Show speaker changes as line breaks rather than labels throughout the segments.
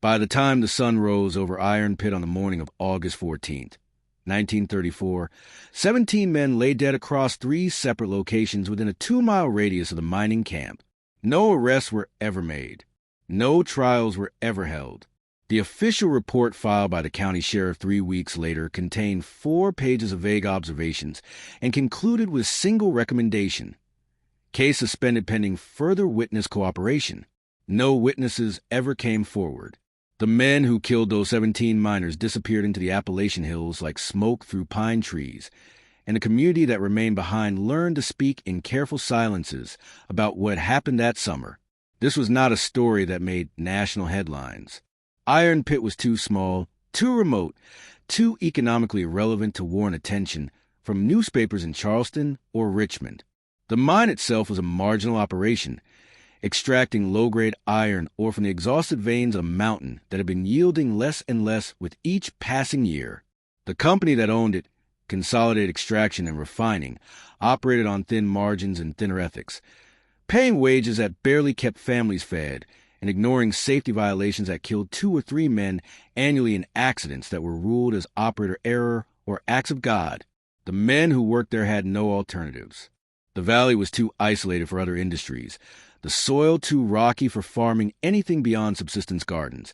By the time the sun rose over Iron Pit on the morning of August 14th, 1934, 17 men lay dead across 3 separate locations within a 2-mile radius of the mining camp. No arrests were ever made. No trials were ever held. The official report filed by the county sheriff 3 weeks later contained 4 pages of vague observations and concluded with a single recommendation. Case suspended pending further witness cooperation. No witnesses ever came forward. The men who killed those 17 miners disappeared into the Appalachian hills like smoke through pine trees, and the community that remained behind learned to speak in careful silences about what happened that summer. This was not a story that made national headlines. Iron Pit was too small, too remote, too economically irrelevant to warrant attention from newspapers in Charleston or Richmond. The mine itself was a marginal operation, extracting low-grade iron ore from the exhausted veins of a mountain that had been yielding less and less with each passing year. The company that owned it, Consolidated Extraction and Refining, operated on thin margins and thinner ethics, paying wages that barely kept families fed and ignoring safety violations that killed 2 or 3 men annually in accidents that were ruled as operator error or acts of God. The men who worked there had no alternatives. The valley was too isolated for other industries, the soil too rocky for farming anything beyond subsistence gardens,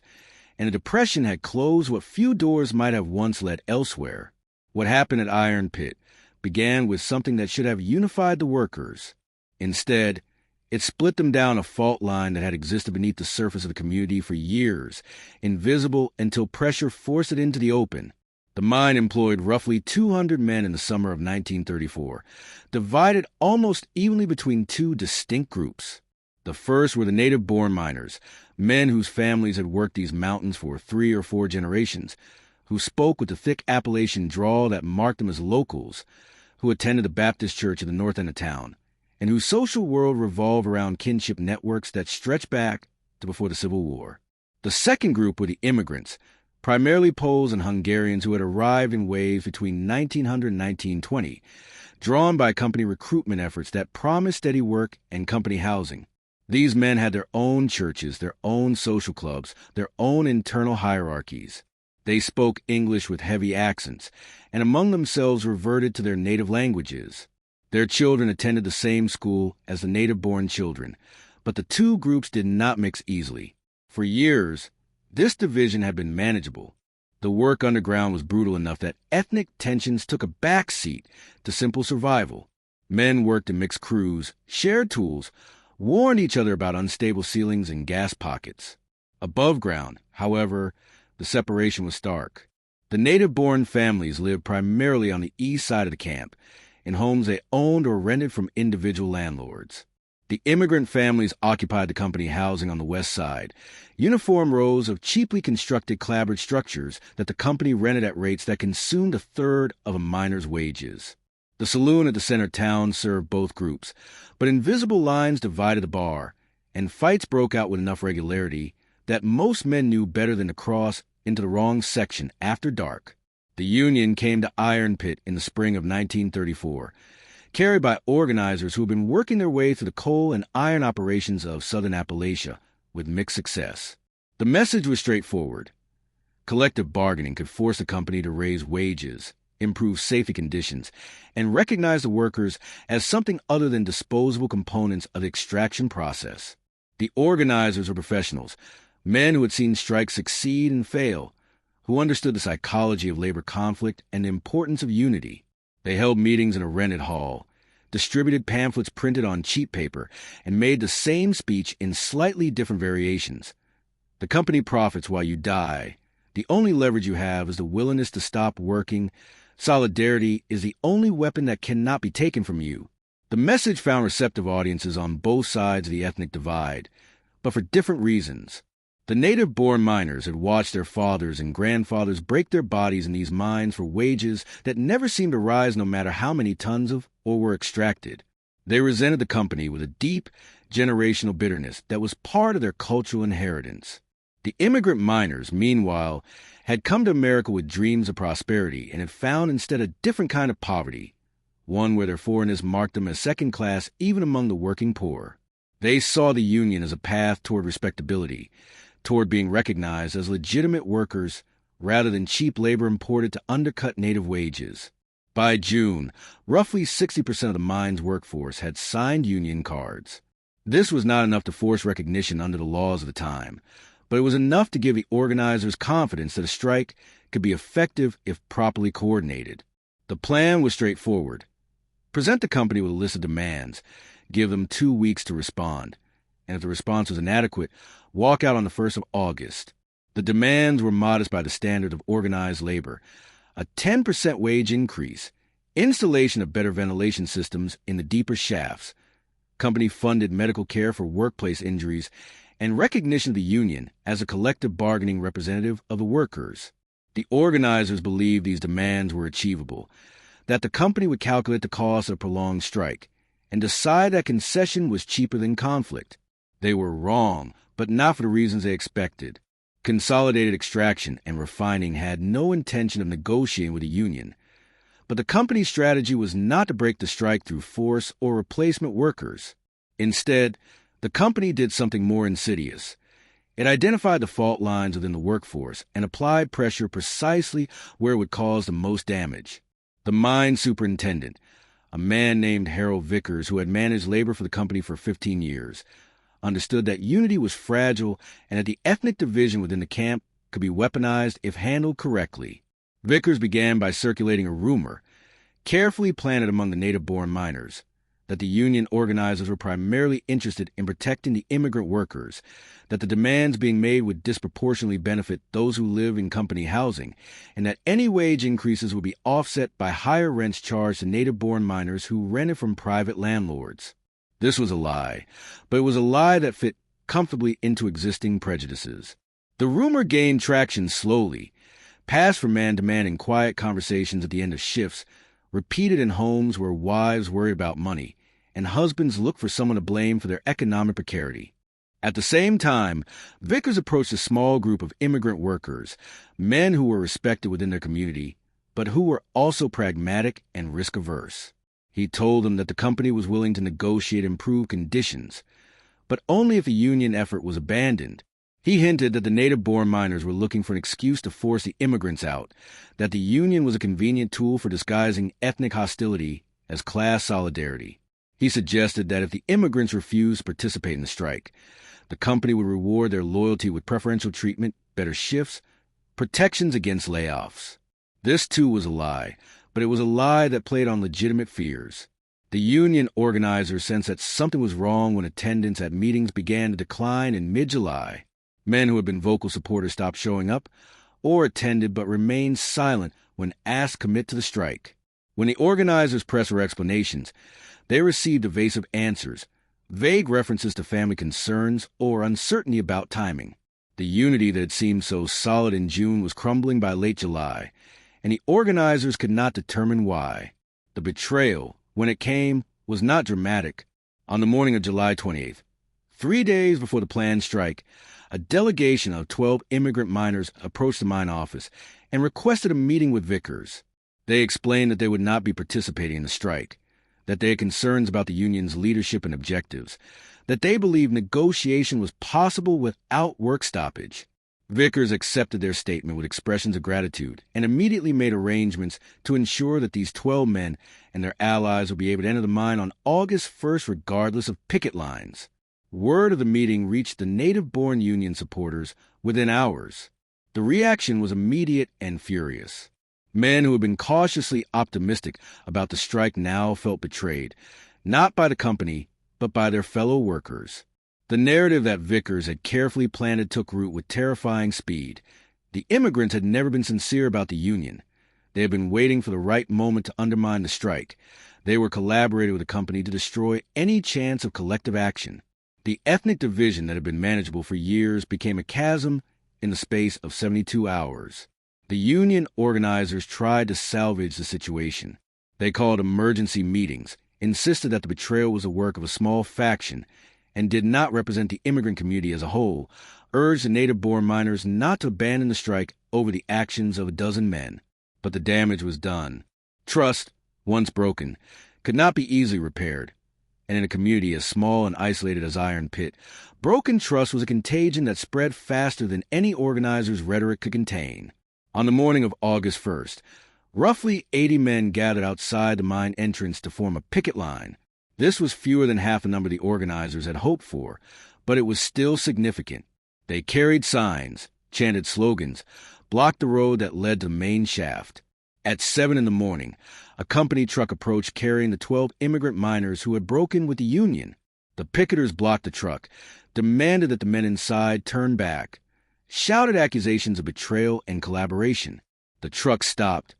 and the Depression had closed what few doors might have once led elsewhere. What happened at Iron Pit began with something that should have unified the workers. Instead, it split them down a fault line that had existed beneath the surface of the community for years, invisible until pressure forced it into the open. The mine employed roughly 200 men in the summer of 1934, divided almost evenly between 2 distinct groups. The first were the native-born miners, men whose families had worked these mountains for 3 or 4 generations, who spoke with the thick Appalachian drawl that marked them as locals, who attended the Baptist church at the north end of town, and whose social world revolved around kinship networks that stretched back to before the Civil War. The second group were the immigrants, primarily Poles and Hungarians who had arrived in waves between 1900 and 1920, drawn by company recruitment efforts that promised steady work and company housing. These men had their own churches, their own social clubs, their own internal hierarchies. They spoke English with heavy accents, and among themselves reverted to their native languages. Their children attended the same school as the native-born children, but the 2 groups did not mix easily. For years, this division had been manageable. The work underground was brutal enough that ethnic tensions took a back seat to simple survival. Men worked in mixed crews, shared tools, warned each other about unstable ceilings and gas pockets. Above ground, however, the separation was stark. The native-born families lived primarily on the east side of the camp, in homes they owned or rented from individual landlords. The immigrant families occupied the company housing on the west side, uniform rows of cheaply constructed clapboard structures that the company rented at rates that consumed 1/3 of a miner's wages. The saloon at the center town served both groups, but invisible lines divided the bar, and fights broke out with enough regularity that most men knew better than to cross into the wrong section after dark. The Union came to Iron Pit in the spring of 1934, carried by organizers who had been working their way through the coal and iron operations of southern Appalachia with mixed success. The message was straightforward. Collective bargaining could force the company to raise wages, improve safety conditions, and recognize the workers as something other than disposable components of the extraction process. The organizers were professionals, men who had seen strikes succeed and fail, who understood the psychology of labor conflict and the importance of unity. They held meetings in a rented hall, distributed pamphlets printed on cheap paper, and made the same speech in slightly different variations. The company profits while you die. The only leverage you have is the willingness to stop working. Solidarity is the only weapon that cannot be taken from you. The message found receptive audiences on both sides of the ethnic divide, but for different reasons. The native-born miners had watched their fathers and grandfathers break their bodies in these mines for wages that never seemed to rise no matter how many tons of ore were extracted. They resented the company with a deep, generational bitterness that was part of their cultural inheritance. The immigrant miners, meanwhile, had come to America with dreams of prosperity and had found instead a different kind of poverty, one where their foreignness marked them as second class even among the working poor. They saw the Union as a path toward respectability, toward being recognized as legitimate workers rather than cheap labor imported to undercut native wages. By June, roughly 60% of the mine's workforce had signed union cards. This was not enough to force recognition under the laws of the time, but it was enough to give the organizers confidence that a strike could be effective if properly coordinated. The plan was straightforward. Present the company with a list of demands, give them 2 weeks to respond, and if the response was inadequate, walk out on the 1st of August. The demands were modest by the standard of organized labor: a 10% wage increase, installation of better ventilation systems in the deeper shafts, company-funded medical care for workplace injuries, and recognition of the union as a collective bargaining representative of the workers. The organizers believed these demands were achievable, that the company would calculate the cost of a prolonged strike, and decide that concession was cheaper than conflict. They were wrong, but not for the reasons they expected. Consolidated Extraction and Refining had no intention of negotiating with the union, but the company's strategy was not to break the strike through force or replacement workers. Instead, the company did something more insidious. It identified the fault lines within the workforce and applied pressure precisely where it would cause the most damage. The mine superintendent, a man named Harold Vickers who had managed labor for the company for 15 years, understood that unity was fragile and that the ethnic division within the camp could be weaponized if handled correctly. Vickers began by circulating a rumor, carefully planted among the native-born miners, that the union organizers were primarily interested in protecting the immigrant workers, that the demands being made would disproportionately benefit those who live in company housing, and that any wage increases would be offset by higher rents charged to native-born miners who rented from private landlords. This was a lie, but it was a lie that fit comfortably into existing prejudices. The rumor gained traction slowly, passed from man-to-man in quiet conversations at the end of shifts, repeated in homes where wives worried about money, and husbands looked for someone to blame for their economic precarity. At the same time, Vickers approached a small group of immigrant workers, men who were respected within their community, but who were also pragmatic and risk-averse. He told them that the company was willing to negotiate improved conditions, but only if a union effort was abandoned. He hinted that the native-born miners were looking for an excuse to force the immigrants out, that the union was a convenient tool for disguising ethnic hostility as class solidarity. He suggested that if the immigrants refused to participate in the strike, the company would reward their loyalty with preferential treatment, better shifts, protections against layoffs. This, too, was a lie, but it was a lie that played on legitimate fears. The union organizers sensed that something was wrong when attendance at meetings began to decline in mid-July. Men who had been vocal supporters stopped showing up, or attended but remained silent when asked to commit to the strike. When the organizers pressed for explanations, they received evasive answers, vague references to family concerns, or uncertainty about timing. The unity that had seemed so solid in June was crumbling by late July, and the organizers could not determine why. The betrayal, when it came, was not dramatic. On the morning of July 28th, 3 days before the planned strike, a delegation of 12 immigrant miners approached the mine office and requested a meeting with Vickers. They explained that they would not be participating in the strike, that they had concerns about the union's leadership and objectives, that they believed negotiation was possible without work stoppage. Vickers accepted their statement with expressions of gratitude and immediately made arrangements to ensure that these 12 men and their allies would be able to enter the mine on August 1st regardless of picket lines. Word of the meeting reached the native-born union supporters within hours. The reaction was immediate and furious. Men who had been cautiously optimistic about the strike now felt betrayed, not by the company, but by their fellow workers. The narrative that Vickers had carefully planted took root with terrifying speed. The immigrants had never been sincere about the union. They had been waiting for the right moment to undermine the strike. They were collaborating with the company to destroy any chance of collective action. The ethnic division that had been manageable for years became a chasm in the space of 72 hours. The union organizers tried to salvage the situation. They called emergency meetings, insisted that the betrayal was the work of a small faction, and did not represent the immigrant community as a whole, urged the native-born miners not to abandon the strike over the actions of a dozen men. But the damage was done. Trust, once broken, could not be easily repaired. And in a community as small and isolated as Iron Pit, broken trust was a contagion that spread faster than any organizer's rhetoric could contain. On the morning of August 1st, roughly 80 men gathered outside the mine entrance to form a picket line. This was fewer than half the number the organizers had hoped for, but it was still significant. They carried signs, chanted slogans, blocked the road that led to the main shaft. At 7 a.m, a company truck approached carrying the 12 immigrant miners who had broken with the union. The picketers blocked the truck, demanded that the men inside turn back, shouted accusations of betrayal and collaboration. The truck stopped,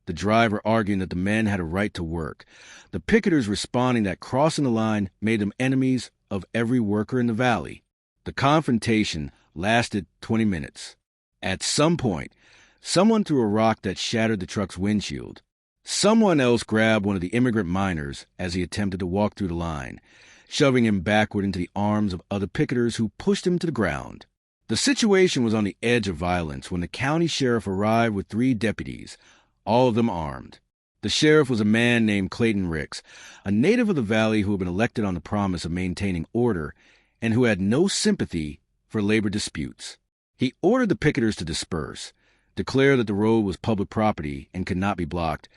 the driver arguing that the men had a right to work, the picketers responding that crossing the line made them enemies of every worker in the valley. The confrontation lasted 20 minutes. At some point, someone threw a rock that shattered the truck's windshield. Someone else grabbed one of the immigrant miners as he attempted to walk through the line, shoving him backward into the arms of other picketers who pushed him to the ground. The situation was on the edge of violence when the county sheriff arrived with 3 deputies, all of them armed. The sheriff was a man named Clayton Ricks, a native of the valley who had been elected on the promise of maintaining order and who had no sympathy for labor disputes. He ordered the picketers to disperse, declare that the road was public property and could not be blocked,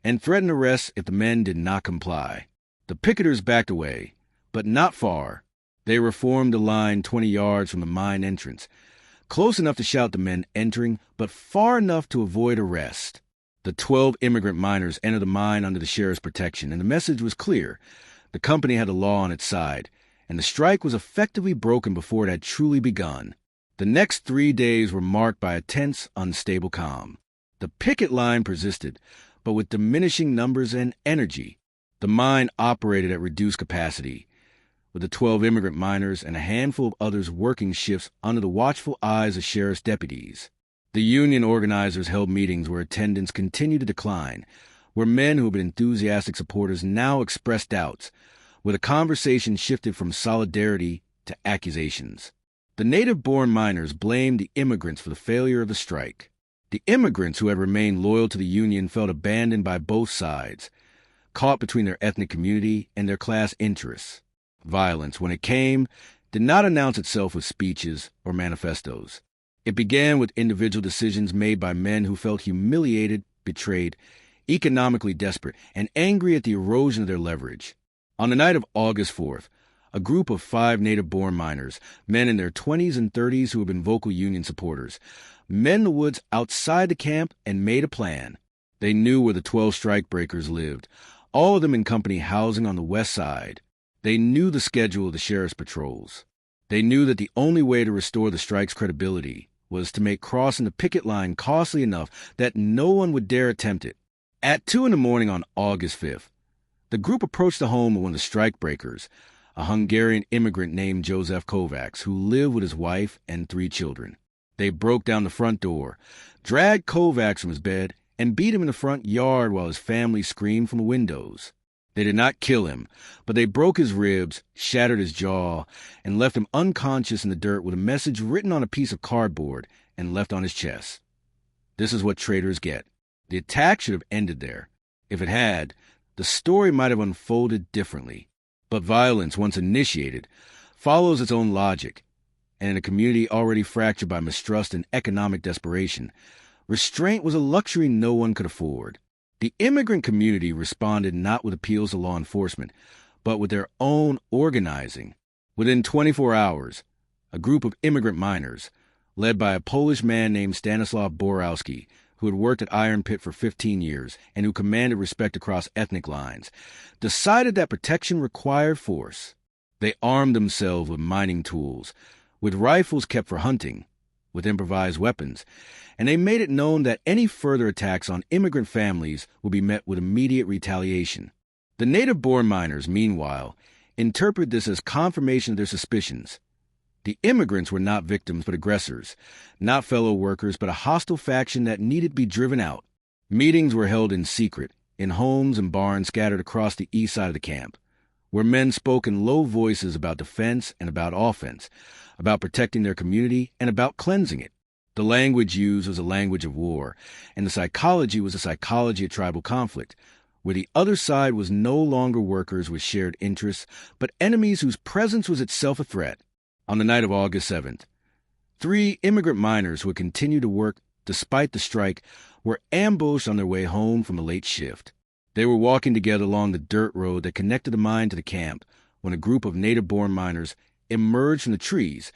and threatened arrest if the men did not comply. The picketers backed away, but not far. They reformed the line 20 yards from the mine entrance, close enough to shout the men entering, but far enough to avoid arrest. The 12 immigrant miners entered the mine under the sheriff's protection, and the message was clear. The company had the law on its side, and the strike was effectively broken before it had truly begun. The next 3 days were marked by a tense, unstable calm. The picket line persisted, but with diminishing numbers and energy. The mine operated at reduced capacity, with the 12 immigrant miners and a handful of others working shifts under the watchful eyes of sheriff's deputies. The union organizers held meetings where attendance continued to decline, where men who had been enthusiastic supporters now expressed doubts, where the conversation shifted from solidarity to accusations. The native-born miners blamed the immigrants for the failure of the strike. The immigrants who had remained loyal to the union felt abandoned by both sides, caught between their ethnic community and their class interests. Violence, when it came, did not announce itself with speeches or manifestos. It began with individual decisions made by men who felt humiliated, betrayed, economically desperate, and angry at the erosion of their leverage. On the night of August 4th, a group of 5 native-born miners, men in their 20s and 30s who had been vocal union supporters, met in the woods outside the camp and made a plan. They knew where the 12 strikebreakers lived, all of them in company housing on the west side. They knew the schedule of the sheriff's patrols. They knew that the only way to restore the strike's credibility was to make crossing the picket line costly enough that no one would dare attempt it. At 2 a.m. on August 5th, the group approached the home of one of the strikebreakers, a Hungarian immigrant named Joseph Kovacs, who lived with his wife and 3 children. They broke down the front door, dragged Kovacs from his bed, and beat him in the front yard while his family screamed from the windows. They did not kill him, but they broke his ribs, shattered his jaw, and left him unconscious in the dirt with a message written on a piece of cardboard and left on his chest. This is what traitors get. The attack should have ended there. If it had, the story might have unfolded differently. But violence, once initiated, follows its own logic, and in a community already fractured by mistrust and economic desperation, restraint was a luxury no one could afford. The immigrant community responded not with appeals to law enforcement, but with their own organizing. Within 24 hours, a group of immigrant miners, led by a Polish man named Stanislaw Borowski, who had worked at Iron Pit for 15 years and who commanded respect across ethnic lines, decided that protection required force. They armed themselves with mining tools, with rifles kept for hunting, with improvised weapons, and they made it known that any further attacks on immigrant families would be met with immediate retaliation. The native-born miners, meanwhile, interpreted this as confirmation of their suspicions. The immigrants were not victims but aggressors, not fellow workers but a hostile faction that needed to be driven out. Meetings were held in secret, in homes and barns scattered across the east side of the camp, where men spoke in low voices about defense and about offense, about protecting their community and about cleansing it. The language used was a language of war, and the psychology was a psychology of tribal conflict, where the other side was no longer workers with shared interests, but enemies whose presence was itself a threat. On the night of August 7th, 3 immigrant miners who had continued to work despite the strike were ambushed on their way home from a late shift. They were walking together along the dirt road that connected the mine to the camp when a group of native-born miners emerged from the trees,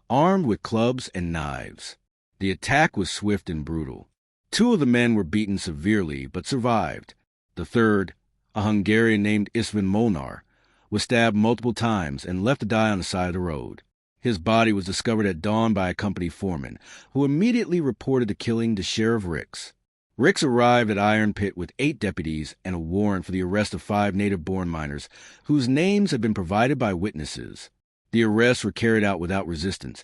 armed with clubs and knives. The attack was swift and brutal. 2 of the men were beaten severely but survived. The third, a Hungarian named Istvan Molnar, was stabbed multiple times and left to die on the side of the road. His body was discovered at dawn by a company foreman, who immediately reported the killing to Sheriff Ricks. Ricks arrived at Iron Pit with 8 deputies and a warrant for the arrest of 5 native-born miners, whose names had been provided by witnesses. The arrests were carried out without resistance,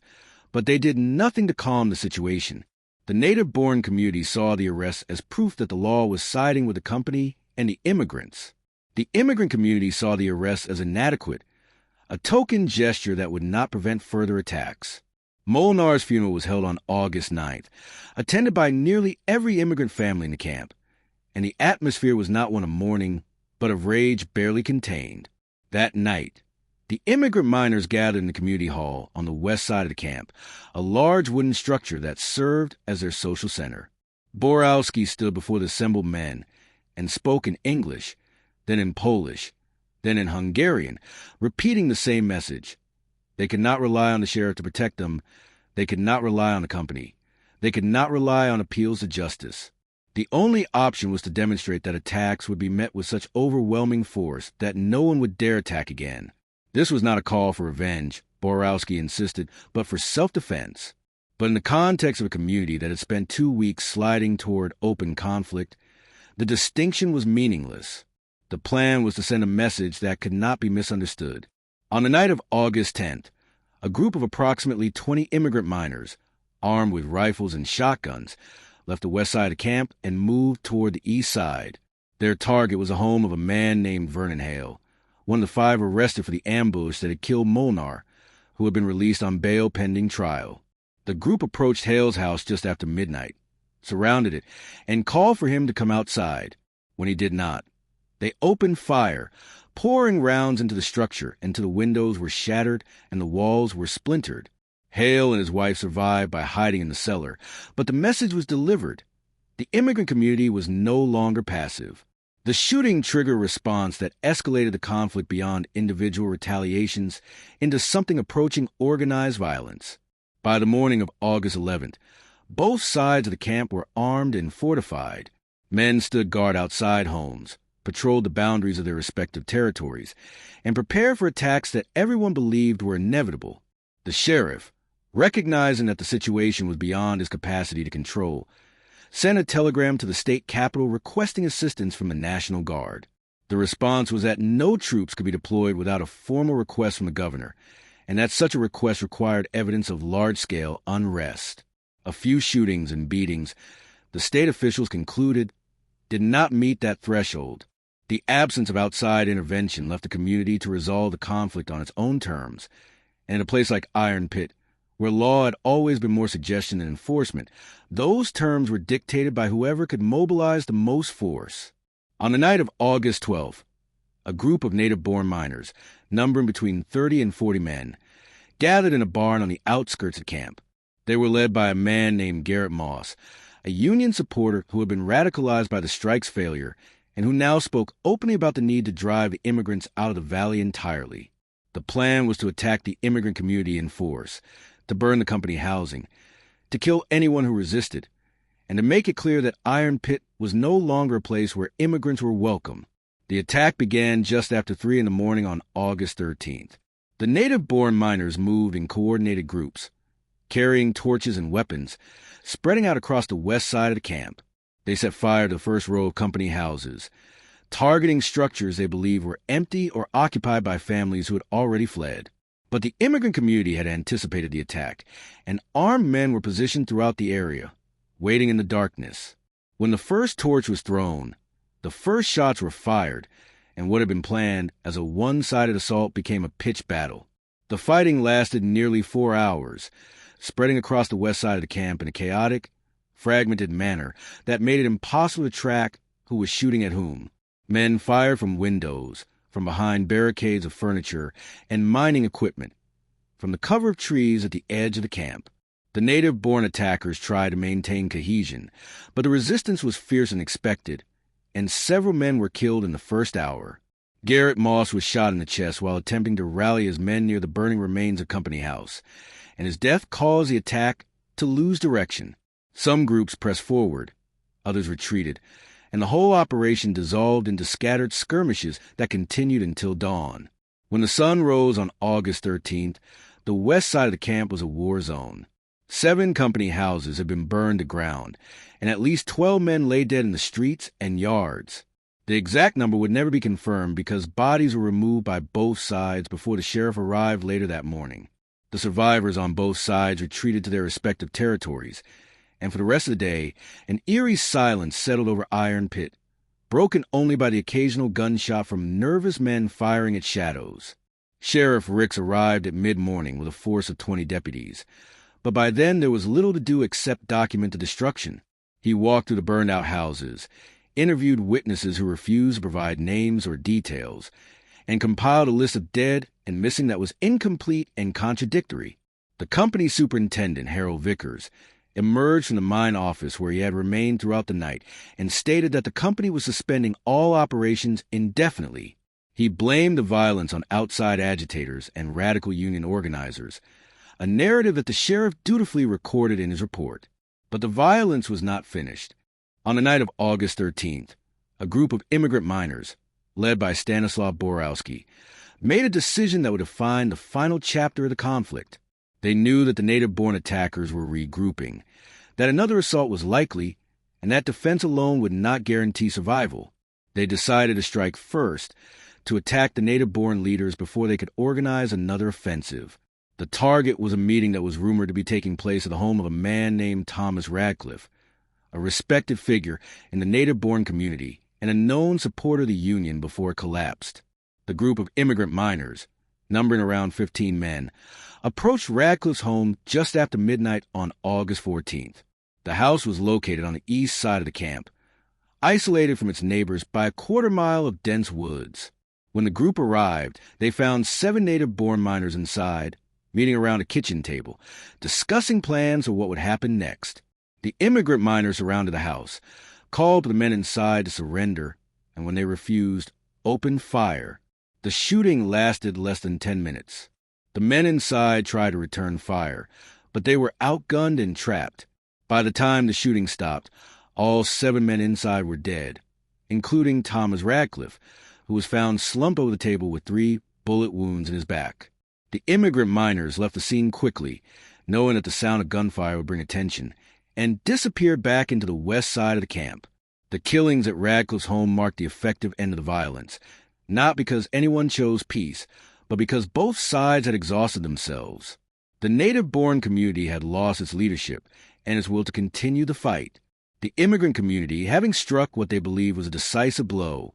but they did nothing to calm the situation. The native-born community saw the arrests as proof that the law was siding with the company and the immigrants. The immigrant community saw the arrests as inadequate, a token gesture that would not prevent further attacks. Molnar's funeral was held on August 9th, attended by nearly every immigrant family in the camp, and the atmosphere was not one of mourning, but of rage barely contained. That night, the immigrant miners gathered in the community hall on the west side of the camp, a large wooden structure that served as their social center. Borowski stood before the assembled men and spoke in English, then in Polish, then in Hungarian, repeating the same message. They could not rely on the sheriff to protect them. They could not rely on the company. They could not rely on appeals to justice. The only option was to demonstrate that attacks would be met with such overwhelming force that no one would dare attack again. This was not a call for revenge, Borowski insisted, but for self-defense. But in the context of a community that had spent 2 weeks sliding toward open conflict, the distinction was meaningless. The plan was to send a message that could not be misunderstood. On the night of August 10th, a group of approximately 20 immigrant miners, armed with rifles and shotguns, left the west side of camp and moved toward the east side. Their target was the home of a man named Vernon Hale, one of the 5 arrested for the ambush that had killed Molnar, who had been released on bail pending trial. The group approached Hale's house just after midnight, surrounded it, and called for him to come outside. When he did not, they opened fire, pouring rounds into the structure until the windows were shattered and the walls were splintered. Hale and his wife survived by hiding in the cellar, but the message was delivered. The immigrant community was no longer passive. The shooting triggered a response that escalated the conflict beyond individual retaliations into something approaching organized violence. By the morning of August 11th, both sides of the camp were armed and fortified. Men stood guard outside homes, patrolled the boundaries of their respective territories, and prepared for attacks that everyone believed were inevitable. The sheriff, recognizing that the situation was beyond his capacity to control, sent a telegram to the state capital requesting assistance from the National Guard. The response was that no troops could be deployed without a formal request from the governor, and that such a request required evidence of large-scale unrest. A few shootings and beatings, the state officials concluded, did not meet that threshold. The absence of outside intervention left the community to resolve the conflict on its own terms, and in a place like Iron Pit, where law had always been more suggestion than enforcement, those terms were dictated by whoever could mobilize the most force. On the night of August 12th, a group of native-born miners, numbering between 30 and 40 men, gathered in a barn on the outskirts of camp. They were led by a man named Garrett Moss, a Union supporter who had been radicalized by the strike's failure and who now spoke openly about the need to drive the immigrants out of the valley entirely. The plan was to attack the immigrant community in force, to burn the company housing, to kill anyone who resisted, and to make it clear that Iron Pit was no longer a place where immigrants were welcome. The attack began just after 3 in the morning on August 13th. The native-born miners moved in coordinated groups, carrying torches and weapons, spreading out across the west side of the camp. They set fire to the first row of company houses, targeting structures they believed were empty or occupied by families who had already fled. But the immigrant community had anticipated the attack, and armed men were positioned throughout the area, waiting in the darkness. When the first torch was thrown, the first shots were fired, and what had been planned as a one-sided assault became a pitched battle. The fighting lasted nearly 4 hours, spreading across the west side of the camp in a chaotic, fragmented manner that made it impossible to track who was shooting at whom. Men fired from windows, from behind barricades of furniture and mining equipment, from the cover of trees at the edge of the camp. The native-born attackers tried to maintain cohesion, but the resistance was fierce and unexpected, and several men were killed in the first hour. Garrett Moss was shot in the chest while attempting to rally his men near the burning remains of Company House, and his death caused the attack to lose direction. Some groups pressed forward, others retreated, and the whole operation dissolved into scattered skirmishes that continued until dawn. When the sun rose on August 13th, the west side of the camp was a war zone. 7 company houses had been burned to ground, and at least 12 men lay dead in the streets and yards. The exact number would never be confirmed because bodies were removed by both sides before the sheriff arrived later that morning. The survivors on both sides retreated to their respective territories, and for the rest of the day, an eerie silence settled over Iron Pit, broken only by the occasional gunshot from nervous men firing at shadows. Sheriff Ricks arrived at mid-morning with a force of 20 deputies, but by then there was little to do except document the destruction. He walked through the burned-out houses, interviewed witnesses who refused to provide names or details, and compiled a list of dead and missing that was incomplete and contradictory. The company superintendent, Harold Vickers, emerged from the mine office where he had remained throughout the night and stated that the company was suspending all operations indefinitely. He blamed the violence on outside agitators and radical union organizers, a narrative that the sheriff dutifully recorded in his report. But the violence was not finished. On the night of August 13th, a group of immigrant miners, led by Stanislav Borowski, made a decision that would define the final chapter of the conflict. They knew that the native-born attackers were regrouping, that another assault was likely, and that defense alone would not guarantee survival. They decided to strike first, to attack the native-born leaders before they could organize another offensive. The target was a meeting that was rumored to be taking place at the home of a man named Thomas Radcliffe, a respected figure in the native-born community and a known supporter of the Union before it collapsed. The group of immigrant miners, numbering around 15 men, approached Radcliffe's home just after midnight on August 14th. The house was located on the east side of the camp, isolated from its neighbors by a quarter-mile of dense woods. When the group arrived, they found 7 native-born miners inside, meeting around a kitchen table, discussing plans of what would happen next. The immigrant miners surrounded the house, called for the men inside to surrender, and when they refused, opened fire. The shooting lasted less than 10 minutes. The men inside tried to return fire, but they were outgunned and trapped. By the time the shooting stopped, all 7 men inside were dead, including Thomas Radcliffe, who was found slumped over the table with 3 bullet wounds in his back. The immigrant miners left the scene quickly, knowing that the sound of gunfire would bring attention, and disappeared back into the west side of the camp. The killings at Radcliffe's home marked the effective end of the violence, not because anyone chose peace, but because both sides had exhausted themselves. The native-born community had lost its leadership and its will to continue the fight. The immigrant community, having struck what they believed was a decisive blow,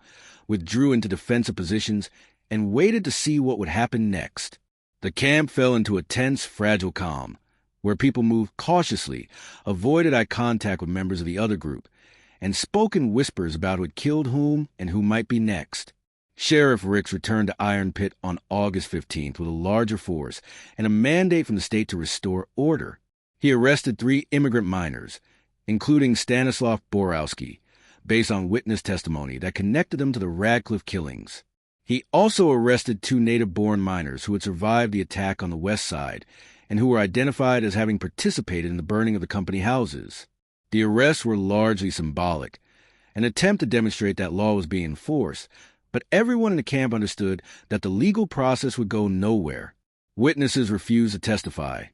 withdrew into defensive positions and waited to see what would happen next. The camp fell into a tense, fragile calm, where people moved cautiously, avoided eye contact with members of the other group, and spoke in whispers about who had killed whom and who might be next. Sheriff Ricks returned to Iron Pit on August 15th with a larger force and a mandate from the state to restore order. He arrested 3 immigrant miners, including Stanislav Borowski, based on witness testimony that connected them to the Radcliffe killings. He also arrested 2 native-born miners who had survived the attack on the west side and who were identified as having participated in the burning of the company houses. The arrests were largely symbolic, an attempt to demonstrate that law was being enforced, but everyone in the camp understood that the legal process would go nowhere. Witnesses refused to testify.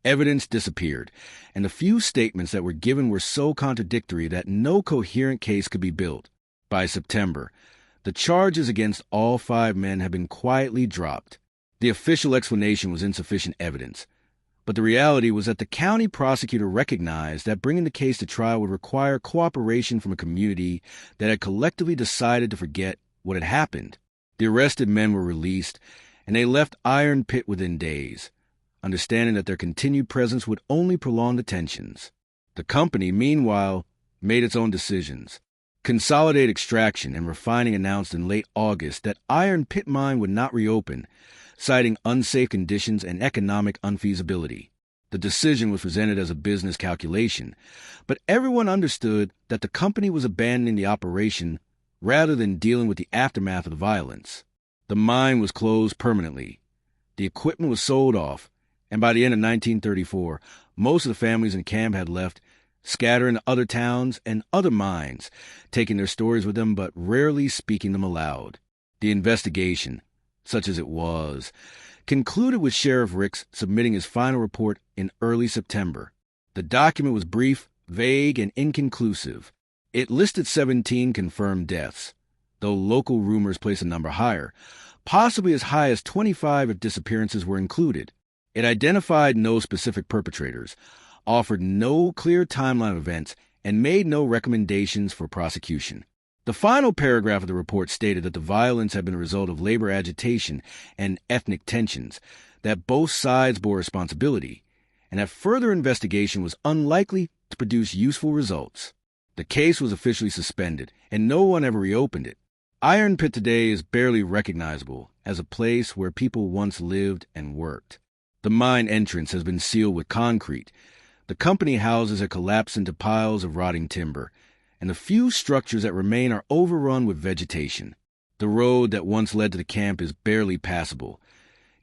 Evidence disappeared, and the few statements that were given were so contradictory that no coherent case could be built. By September, the charges against all 5 men had been quietly dropped. The official explanation was insufficient evidence, but the reality was that the county prosecutor recognized that bringing the case to trial would require cooperation from a community that had collectively decided to forget what had happened. The arrested men were released, and they left Iron Pit within days, understanding that their continued presence would only prolong the tensions. The company, meanwhile, made its own decisions. Consolidated Extraction and Refining announced in late August that Iron Pit Mine would not reopen, citing unsafe conditions and economic unfeasibility. The decision was presented as a business calculation, but everyone understood that the company was abandoning the operation rather than dealing with the aftermath of the violence. The mine was closed permanently. The equipment was sold off, and by the end of 1934, most of the families in the camp had left, scattering to other towns and other mines, taking their stories with them but rarely speaking them aloud. The investigation, such as it was, concluded with Sheriff Ricks submitting his final report in early September. The document was brief, vague, and inconclusive. It listed 17 confirmed deaths, though local rumors placed a number higher, possibly as high as 25 if disappearances were included. It identified no specific perpetrators, offered no clear timeline of events, and made no recommendations for prosecution. The final paragraph of the report stated that the violence had been a result of labor agitation and ethnic tensions, that both sides bore responsibility, and that further investigation was unlikely to produce useful results. The case was officially suspended, and no one ever reopened it. Iron Pit today is barely recognizable as a place where people once lived and worked. The mine entrance has been sealed with concrete. The company houses are collapsed into piles of rotting timber, and the few structures that remain are overrun with vegetation. The road that once led to the camp is barely passable,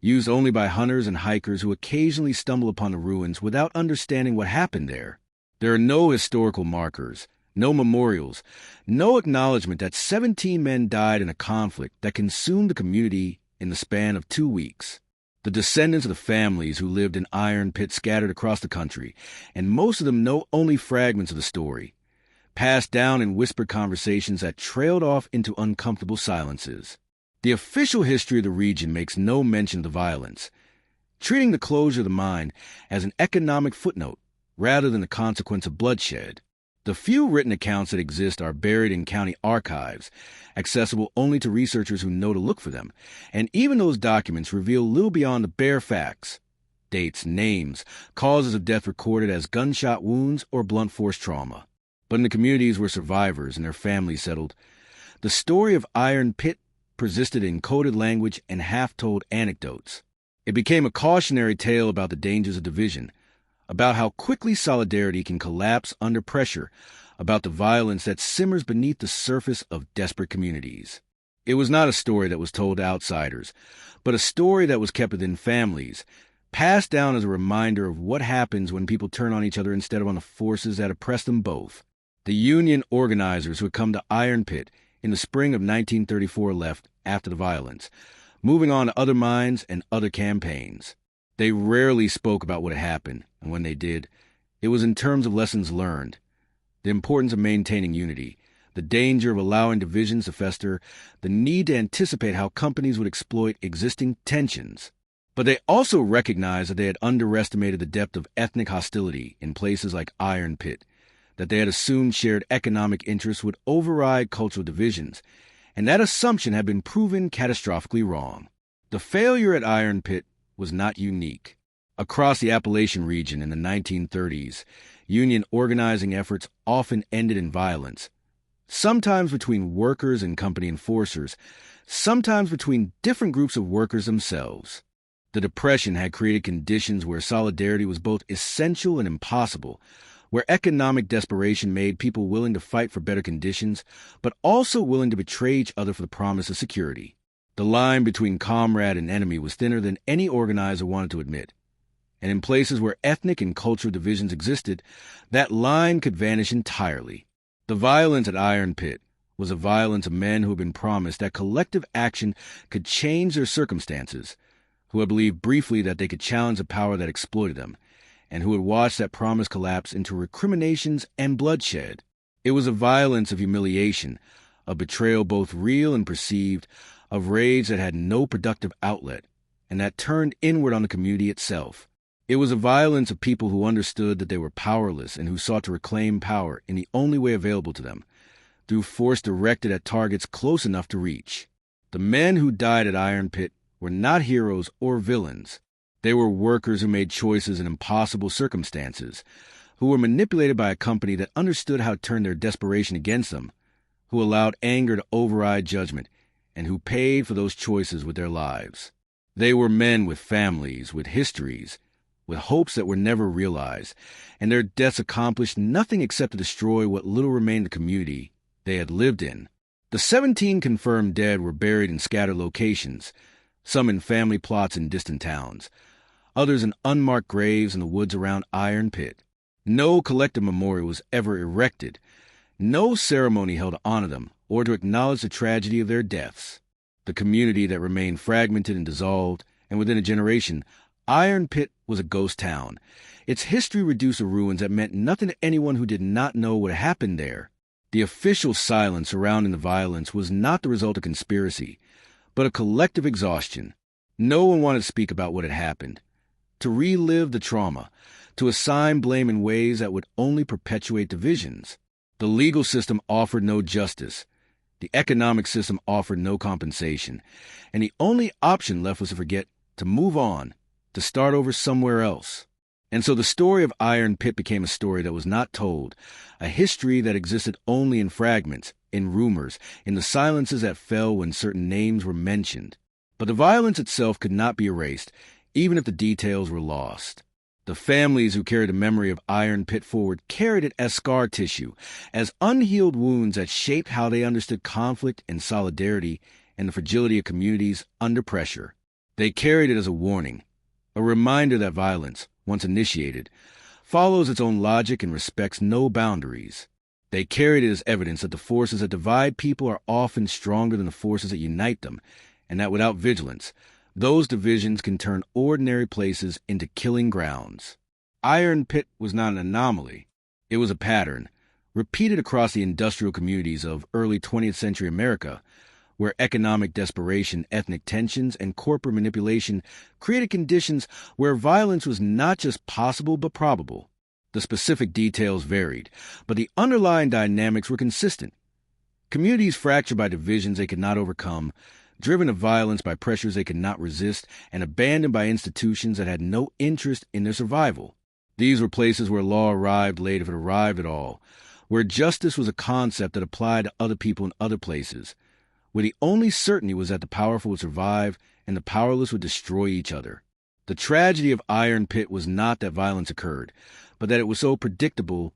used only by hunters and hikers who occasionally stumble upon the ruins without understanding what happened there. There are no historical markers, no memorials, no acknowledgement that 17 men died in a conflict that consumed the community in the span of 2 weeks. The descendants of the families who lived in Iron Pit scattered across the country, and most of them know only fragments of the story, passed down in whispered conversations that trailed off into uncomfortable silences. The official history of the region makes no mention of the violence, treating the closure of the mine as an economic footnote rather than the consequence of bloodshed. The few written accounts that exist are buried in county archives, accessible only to researchers who know to look for them, and even those documents reveal little beyond the bare facts: dates, names, causes of death recorded as gunshot wounds or blunt force trauma. But in the communities where survivors and their families settled, the story of Iron Pit persisted in coded language and half-told anecdotes. It became a cautionary tale about the dangers of division, about how quickly solidarity can collapse under pressure, about the violence that simmers beneath the surface of desperate communities. It was not a story that was told to outsiders, but a story that was kept within families, passed down as a reminder of what happens when people turn on each other instead of on the forces that oppress them both. The union organizers who had come to Iron Pit in the spring of 1934 left after the violence, moving on to other mines and other campaigns. They rarely spoke about what had happened, and when they did, it was in terms of lessons learned, the importance of maintaining unity, the danger of allowing divisions to fester, the need to anticipate how companies would exploit existing tensions. But they also recognized that they had underestimated the depth of ethnic hostility in places like Iron Pit, that they had assumed shared economic interests would override cultural divisions, and that assumption had been proven catastrophically wrong. The failure at Iron Pit was not unique. Across the Appalachian region in the 1930s, union organizing efforts often ended in violence, sometimes between workers and company enforcers, sometimes between different groups of workers themselves. The Depression had created conditions where solidarity was both essential and impossible, where economic desperation made people willing to fight for better conditions, but also willing to betray each other for the promise of security. The line between comrade and enemy was thinner than any organizer wanted to admit. And in places where ethnic and cultural divisions existed, that line could vanish entirely. The violence at Iron Pit was a violence of men who had been promised that collective action could change their circumstances, who had believed briefly that they could challenge the power that exploited them, and who had watched that promise collapse into recriminations and bloodshed. It was a violence of humiliation, of betrayal both real and perceived, of rage that had no productive outlet, and that turned inward on the community itself. It was a violence of people who understood that they were powerless and who sought to reclaim power in the only way available to them, through force directed at targets close enough to reach. The men who died at Iron Pit were not heroes or villains. They were workers who made choices in impossible circumstances, who were manipulated by a company that understood how to turn their desperation against them, who allowed anger to override judgment, and who paid for those choices with their lives. They were men with families, with histories, with hopes that were never realized, and their deaths accomplished nothing except to destroy what little remained of the community they had lived in. The 17 confirmed dead were buried in scattered locations, some in family plots in distant towns, others in unmarked graves in the woods around Iron Pit. No collective memorial was ever erected, no ceremony held to honor them or to acknowledge the tragedy of their deaths. The community that remained fragmented and dissolved, and within a generation, Iron Pit was a ghost town. Its history reduced to ruins that meant nothing to anyone who did not know what happened there. The official silence surrounding the violence was not the result of conspiracy, but a collective exhaustion. No one wanted to speak about what had happened, to relive the trauma, to assign blame in ways that would only perpetuate divisions. The legal system offered no justice. The economic system offered no compensation. And the only option left was to forget, to move on, to start over somewhere else. And so the story of Iron Pit became a story that was not told, a history that existed only in fragments, in rumors, in the silences that fell when certain names were mentioned. But the violence itself could not be erased, even if the details were lost. The families who carried the memory of Iron Pit forward carried it as scar tissue, as unhealed wounds that shaped how they understood conflict and solidarity and the fragility of communities under pressure. They carried it as a warning, a reminder that violence, once initiated, follows its own logic and respects no boundaries. They carried it as evidence that the forces that divide people are often stronger than the forces that unite them, and that without vigilance, those divisions can turn ordinary places into killing grounds. Iron Pit was not an anomaly. It was a pattern, repeated across the industrial communities of early 20th century America, where economic desperation, ethnic tensions, and corporate manipulation created conditions where violence was not just possible but probable. The specific details varied, but the underlying dynamics were consistent. Communities fractured by divisions they could not overcome, driven to violence by pressures they could not resist, and abandoned by institutions that had no interest in their survival. These were places where law arrived late if it arrived at all, where justice was a concept that applied to other people in other places, where the only certainty was that the powerful would survive and the powerless would destroy each other. The tragedy of Iron Pit was not that violence occurred, but that it was so predictable,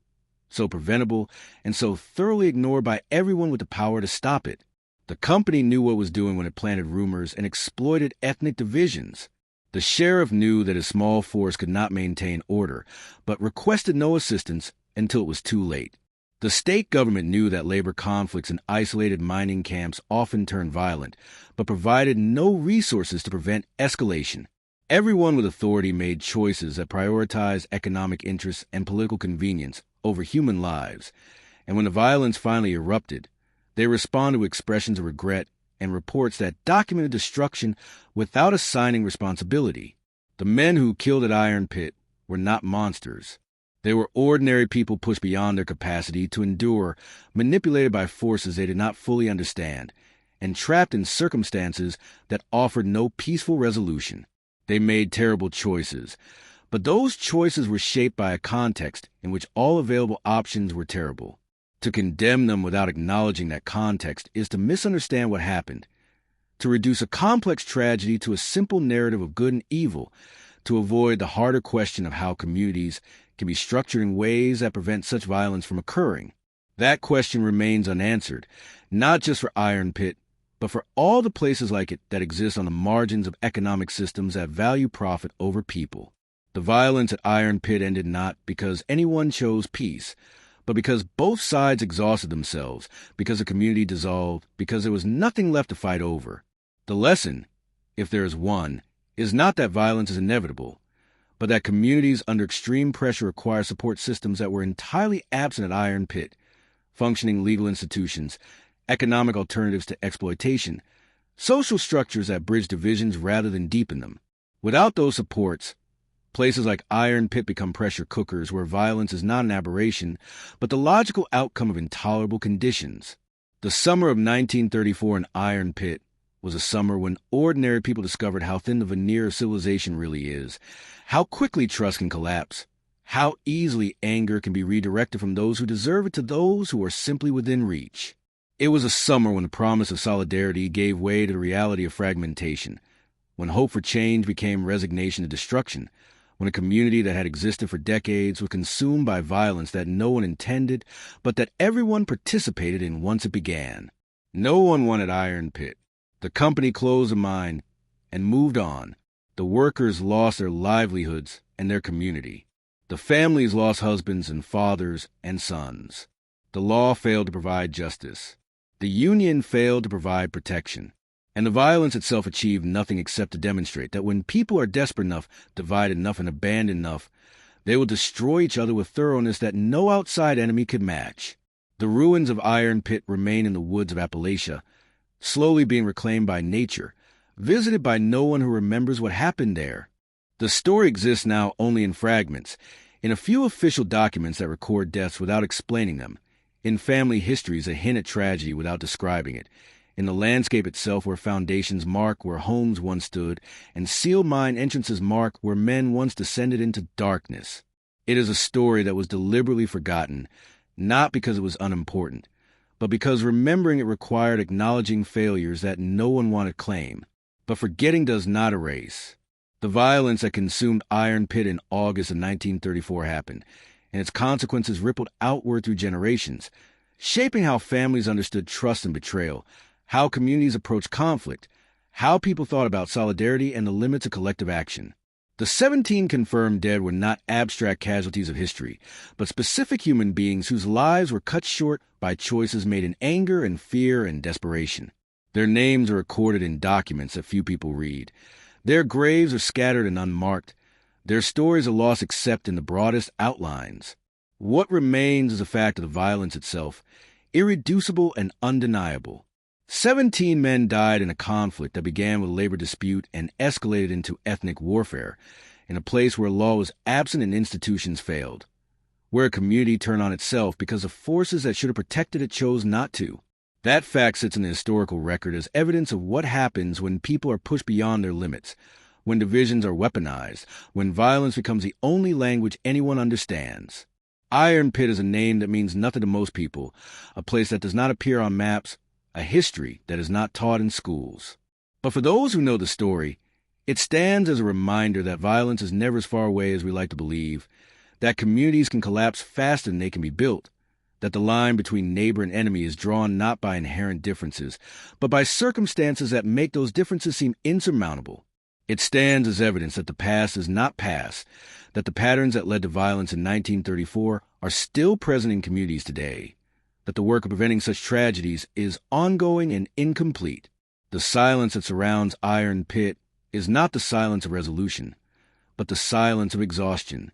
so preventable, and so thoroughly ignored by everyone with the power to stop it. The company knew what it was doing when it planted rumors and exploited ethnic divisions. The sheriff knew that his small force could not maintain order, but requested no assistance until it was too late. The state government knew that labor conflicts in isolated mining camps often turned violent, but provided no resources to prevent escalation. Everyone with authority made choices that prioritized economic interests and political convenience over human lives, and when the violence finally erupted, they responded with expressions of regret and reports that documented destruction without assigning responsibility. The men who killed at Iron Pit were not monsters. They were ordinary people pushed beyond their capacity to endure, manipulated by forces they did not fully understand, and trapped in circumstances that offered no peaceful resolution. They made terrible choices, but those choices were shaped by a context in which all available options were terrible. To condemn them without acknowledging that context is to misunderstand what happened, to reduce a complex tragedy to a simple narrative of good and evil, to avoid the harder question of how communities can be structured in ways that prevent such violence from occurring. That question remains unanswered, not just for Iron Pit, but for all the places like it that exist on the margins of economic systems that value profit over people. The violence at Iron Pit ended not because anyone chose peace, but because both sides exhausted themselves, because the community dissolved, because there was nothing left to fight over. The lesson, if there is one, is not that violence is inevitable, but that communities under extreme pressure require support systems that were entirely absent at Iron Pit, functioning legal institutions, economic alternatives to exploitation, social structures that bridge divisions rather than deepen them. Without those supports, places like Iron Pit become pressure cookers where violence is not an aberration, but the logical outcome of intolerable conditions. The summer of 1934 in Iron Pit was a summer when ordinary people discovered how thin the veneer of civilization really is, how quickly trust can collapse, how easily anger can be redirected from those who deserve it to those who are simply within reach. It was a summer when the promise of solidarity gave way to the reality of fragmentation, when hope for change became resignation to destruction, when a community that had existed for decades was consumed by violence that no one intended, but that everyone participated in once it began. No one wanted Iron Pit. The company closed the mine and moved on. The workers lost their livelihoods and their community. The families lost husbands and fathers and sons. The law failed to provide justice. The union failed to provide protection. And the violence itself achieved nothing except to demonstrate that when people are desperate enough, divided enough, and abandoned enough, they will destroy each other with thoroughness that no outside enemy could match. The ruins of Iron Pit remain in the woods of Appalachia, slowly being reclaimed by nature, visited by no one who remembers what happened there. The story exists now only in fragments, in a few official documents that record deaths without explaining them, in family histories that hint at tragedy without describing it, in the landscape itself where foundations mark where homes once stood, and sealed mine entrances mark where men once descended into darkness. It is a story that was deliberately forgotten, not because it was unimportant, but because remembering it required acknowledging failures that no one wanted to claim. But forgetting does not erase. The violence that consumed Iron Pit in August of 1934 happened, and its consequences rippled outward through generations, shaping how families understood trust and betrayal, how communities approached conflict, how people thought about solidarity and the limits of collective action. The 17 confirmed dead were not abstract casualties of history, but specific human beings whose lives were cut short by choices made in anger and fear and desperation. Their names are recorded in documents that few people read. Their graves are scattered and unmarked. Their stories are lost except in the broadest outlines. What remains is the fact of the violence itself, irreducible and undeniable. 17 men died in a conflict that began with a labor dispute and escalated into ethnic warfare, in a place where law was absent and institutions failed, where a community turned on itself because the forces that should have protected it chose not to. That fact sits in the historical record as evidence of what happens when people are pushed beyond their limits, when divisions are weaponized, when violence becomes the only language anyone understands. Iron Pit is a name that means nothing to most people, a place that does not appear on maps, a history that is not taught in schools. But for those who know the story, it stands as a reminder that violence is never as far away as we like to believe, that communities can collapse faster than they can be built, that the line between neighbor and enemy is drawn not by inherent differences, but by circumstances that make those differences seem insurmountable. It stands as evidence that the past is not past, that the patterns that led to violence in 1934 are still present in communities today, that the work of preventing such tragedies is ongoing and incomplete. The silence that surrounds Iron Pit is not the silence of resolution, but the silence of exhaustion,